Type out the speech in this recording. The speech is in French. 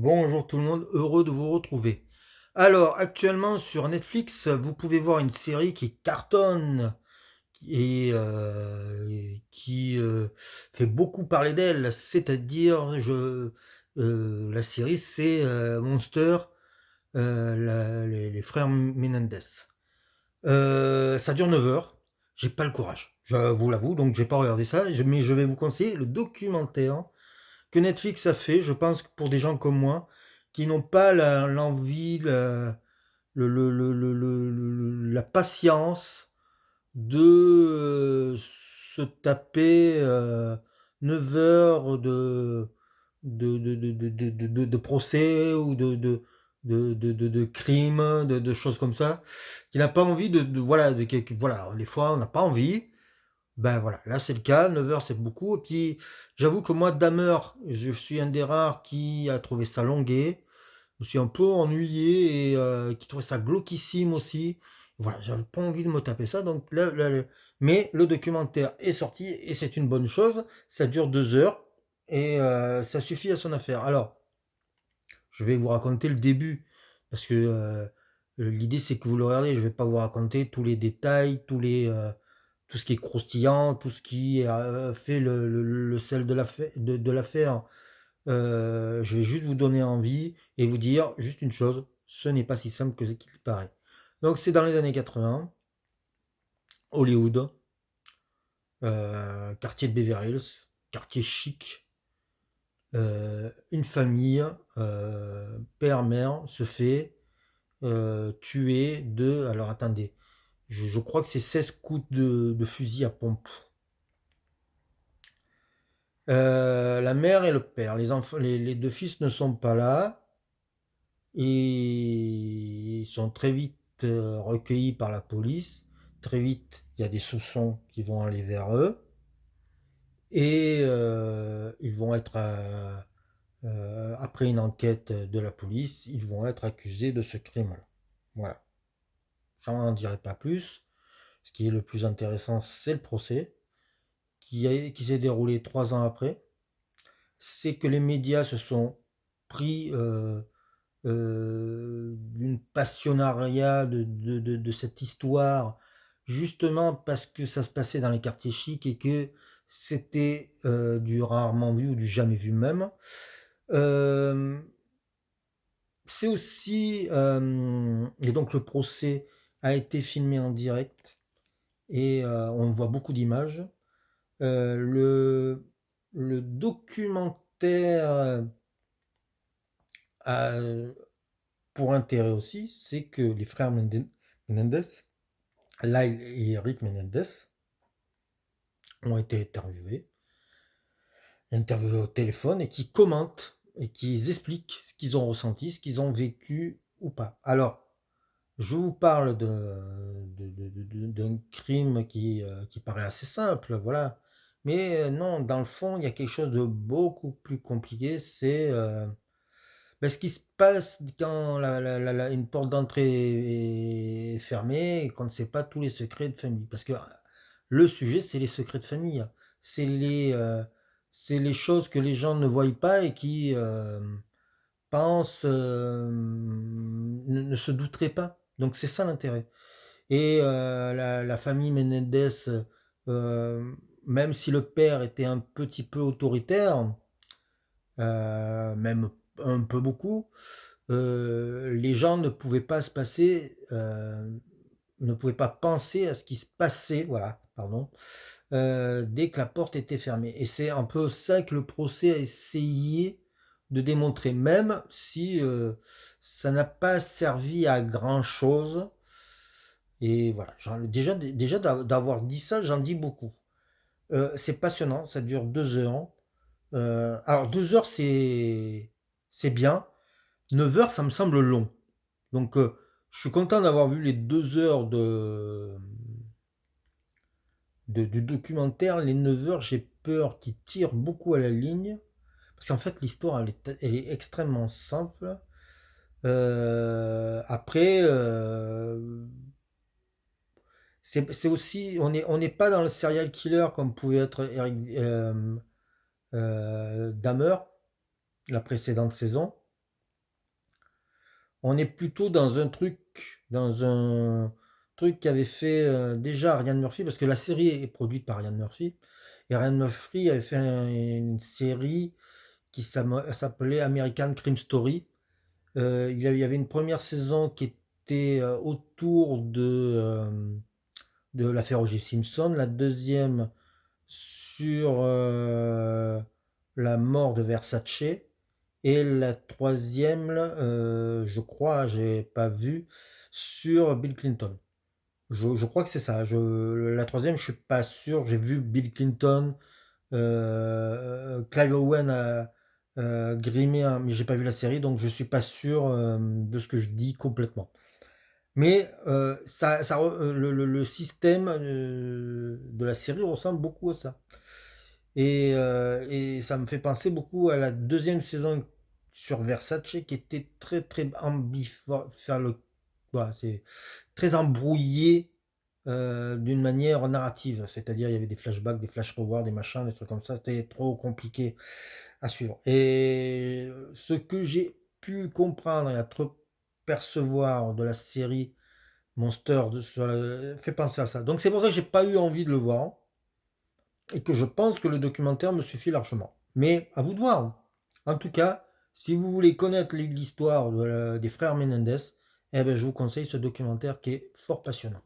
Bonjour tout le monde, heureux de vous retrouver. Alors, actuellement sur Netflix, vous pouvez voir une série qui cartonne et qui fait beaucoup parler d'elle, c'est-à-dire la série c'est Monster, les frères Menendez. Ça dure 9 heures, j'ai pas le courage, je vous l'avoue, donc j'ai pas regardé ça, mais je vais vous conseiller le documentaire que Netflix a fait, je pense que pour des gens comme moi, qui n'ont pas l'envie, la patience de se taper 9 heures de procès ou de crimes, de choses comme ça, qui n'a pas envie voilà, voilà, des fois on n'a pas envie, ben voilà, là c'est le cas, 9 heures c'est beaucoup. Et puis j'avoue que moi, Dahmer, je suis un des rares qui a trouvé ça longuet. Je me suis un peu ennuyé et qui trouvait ça glauquissime aussi. Voilà, j'avais pas envie de me taper ça. Donc mais le documentaire est sorti et c'est une bonne chose. Ça dure 2 heures et ça suffit à son affaire. Alors, je vais vous raconter le début parce que l'idée c'est que vous le regardez. Je vais pas vous raconter tous les détails, tout ce qui est croustillant, tout ce qui fait le sel de l'affaire. Je vais juste vous donner envie et vous dire juste une chose, ce n'est pas si simple que ce qu'il paraît. Donc c'est dans les années 80, Hollywood, quartier de Beverly Hills, quartier chic, une famille, père-mère, se fait tuer alors attendez, je crois que c'est 16 coups de fusil à pompe. La mère et le père, les enfants, les deux fils ne sont pas là et ils sont très vite recueillis par la police. Très vite, il y a des soupçons qui vont aller vers eux et ils vont être, après une enquête de la police, ils vont être accusés de ce crime-là. Voilà, j'en dirai pas plus. Ce qui est le plus intéressant, c'est le procès qui s'est déroulé 3 ans après. C'est que les médias se sont pris d'une passionnariat de cette histoire, justement parce que ça se passait dans les quartiers chics et que c'était du rarement vu ou du jamais vu même. Euh, c'est aussi, et donc le procès a été filmé en direct et on voit beaucoup d'images. Le documentaire a pour intérêt aussi, c'est que les frères Menendez, Lyle et Rick Menendez, ont été interviewés au téléphone et qui commentent et qui expliquent ce qu'ils ont ressenti, ce qu'ils ont vécu ou pas. Alors, je vous parle d'un crime qui paraît assez simple, voilà. Mais non, dans le fond, il y a quelque chose de beaucoup plus compliqué. C'est ce qui se passe quand une porte d'entrée est fermée et qu'on ne sait pas tous les secrets de famille. Parce que le sujet, c'est les secrets de famille. C'est c'est les choses que les gens ne voient pas et qui pensent, ne se douteraient pas. Donc c'est ça l'intérêt. Et la famille Menendez, euh, même si le père était un petit peu autoritaire, même un peu beaucoup, les gens ne pouvaient pas ne pouvaient pas penser à ce qui se passait, voilà, pardon, dès que la porte était fermée. Et c'est un peu ça que le procès a essayé de démontrer, même si ça n'a pas servi à grand chose. Et voilà, déjà d'avoir dit ça, j'en dis beaucoup. C'est passionnant, ça dure 2 heures. Alors 2 heures, c'est bien. 9 heures, ça me semble long. Donc, je suis content d'avoir vu les 2 heures du documentaire. Les 9 heures, j'ai peur qu'ils tirent beaucoup à la ligne. Parce qu'en fait, l'histoire, elle est extrêmement simple. Après, c'est aussi, on n'est pas dans le serial killer comme pouvait être Eric Dahmer, la précédente saison. On est plutôt dans un truc qu'avait fait, déjà Ryan Murphy, parce que la série est produite par Ryan Murphy et Ryan Murphy avait fait une série qui s'appelait American Crime Story. Il y avait une première saison qui était, autour de l'affaire O.J. Simpson, la deuxième sur, la mort de Versace et la troisième, je crois, j'ai pas vu, sur Bill Clinton. Je crois que c'est ça. La troisième, je suis pas sûr. J'ai vu Bill Clinton, Clive Owen grimé, hein, mais j'ai pas vu la série, donc je suis pas sûr de ce que je dis complètement. Mais le système de la série ressemble beaucoup à ça. Et ça me fait penser beaucoup à la deuxième saison sur Versace qui était très très voilà, c'est très embrouillé d'une manière narrative. C'est-à-dire il y avait des flashbacks, des flash forwards, des machins, des trucs comme ça. C'était trop compliqué à suivre. Et ce que j'ai pu comprendre et percevoir de la série Monster fait penser à ça. Donc c'est pour ça que j'ai pas eu envie de le voir et que je pense que le documentaire me suffit largement. Mais à vous de voir. En tout cas, si vous voulez connaître l'histoire des frères Menendez, eh ben, je vous conseille ce documentaire qui est fort passionnant.